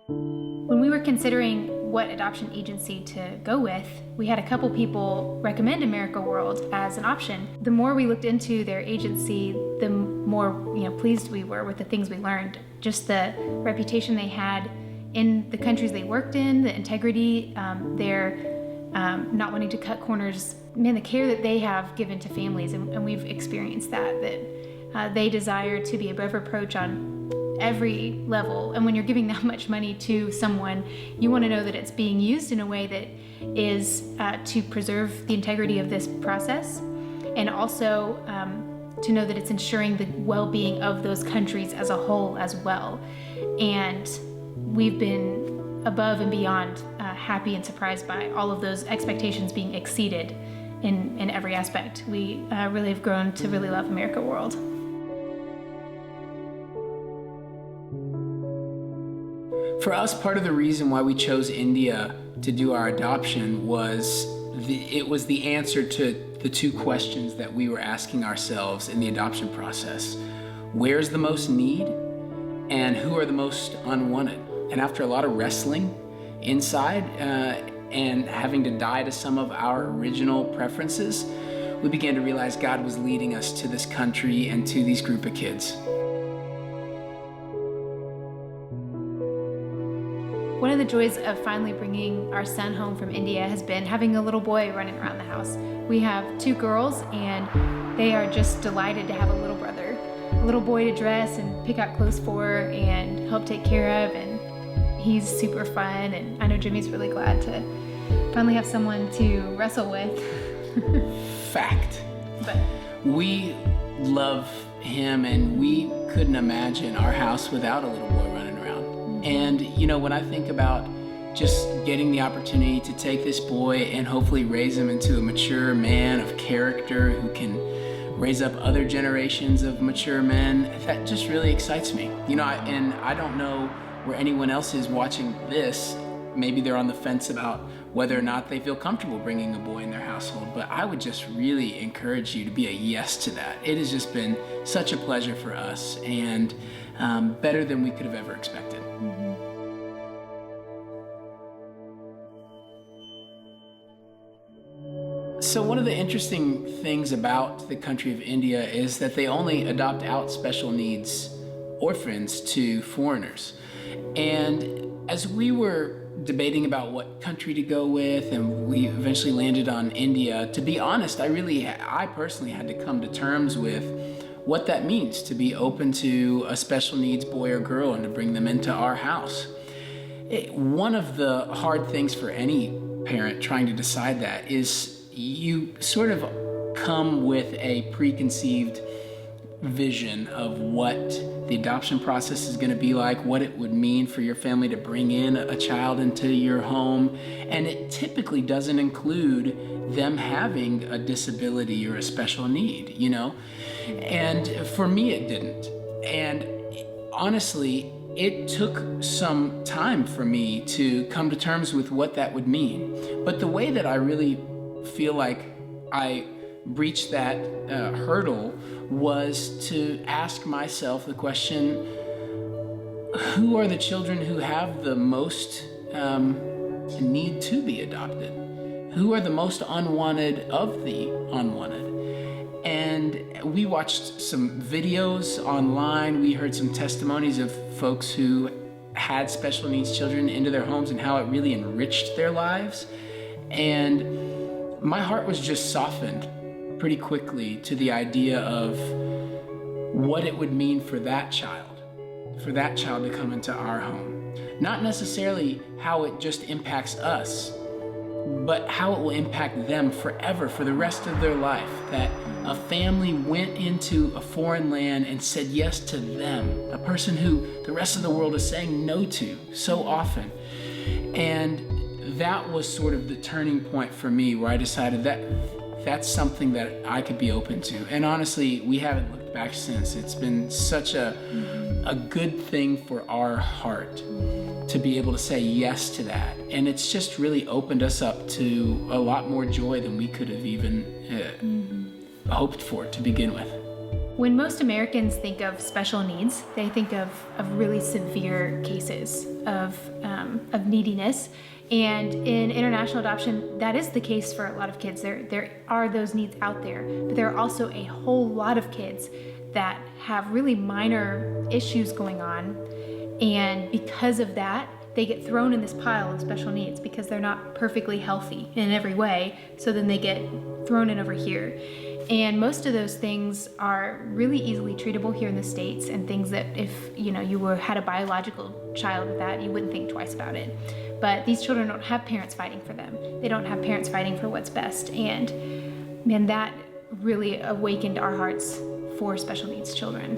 When we were considering what adoption agency to go with, we had a couple people recommend America World as an option. The more we looked into their agency, the more pleased we were with the things we learned. Just the reputation they had in the countries they worked in, the integrity, their not wanting to cut corners, the care that they have given to families, and we've experienced that they desire to be above reproach on every level. And when you're giving that much money to someone, you want to know that it's being used in a way that is to preserve the integrity of this process, and also to know that it's ensuring the well-being of those countries as a whole as well. And we've been above and beyond happy and surprised by all of those expectations being exceeded in every aspect. We really have grown to really love America World. For us, part of the reason why we chose India to do our adoption was it was the answer to the two questions that we were asking ourselves in the adoption process. Where's the most need, and who are the most unwanted? And after a lot of wrestling inside and having to die to some of our original preferences, we began to realize God was leading us to this country and to these group of kids. One of the joys of finally bringing our son home from India has been having a little boy running around the house. We have two girls, and they are just delighted to have a little brother, a little boy to dress and pick out clothes for and help take care of, and he's super fun. And I know Jimmy's really glad to finally have someone to wrestle with. Fact. But we love him, and we couldn't imagine our house without a little boy running around. And when I think about just getting the opportunity to take this boy and hopefully raise him into a mature man of character who can raise up other generations of mature men, that just really excites me. I don't know where anyone else is watching this. Maybe they're on the fence about whether or not they feel comfortable bringing a boy in their household, but I would just really encourage you to be a yes to that. It has just been such a pleasure for us, and better than we could have ever expected. So one of the interesting things about the country of India is that they only adopt out special needs orphans to foreigners. And as we were debating about what country to go with, and we eventually landed on India, to be honest, I personally had to come to terms with what that means to be open to a special needs boy or girl and to bring them into our house. One of the hard things for any parent trying to decide that is you sort of come with a preconceived vision of what the adoption process is going to be like, what it would mean for your family to bring in a child into your home. And it typically doesn't include them having a disability or a special need, And for me, it didn't. And honestly, it took some time for me to come to terms with what that would mean. But the way that I really feel like I breached that hurdle was to ask myself the question, who are the children who have the most need to be adopted? Who are the most unwanted of the unwanted? And we watched some videos online. We heard some testimonies of folks who had special needs children into their homes and how it really enriched their lives. And my heart was just softened pretty quickly to the idea of what it would mean for that child to come into our home. Not necessarily how it just impacts us, but how it will impact them forever, for the rest of their life. That a family went into a foreign land and said yes to them, a person who the rest of the world is saying no to so often. And that was sort of the turning point for me, where I decided that that's something that I could be open to. And honestly, we haven't looked back since. It's been such a good thing for our heart to be able to say yes to that. And it's just really opened us up to a lot more joy than we could have even hoped for to begin with. When most Americans think of special needs, they think of really severe cases of neediness. And in international adoption, that is the case for a lot of kids. There are those needs out there, but there are also a whole lot of kids that have really minor issues going on. And because of that, they get thrown in this pile of special needs because they're not perfectly healthy in every way. So then they get thrown in over here. And most of those things are really easily treatable here in the States, and things that if you had a biological child with that, you wouldn't think twice about it. But these children don't have parents fighting for them. They don't have parents fighting for what's best. And man, that really awakened our hearts for special needs children.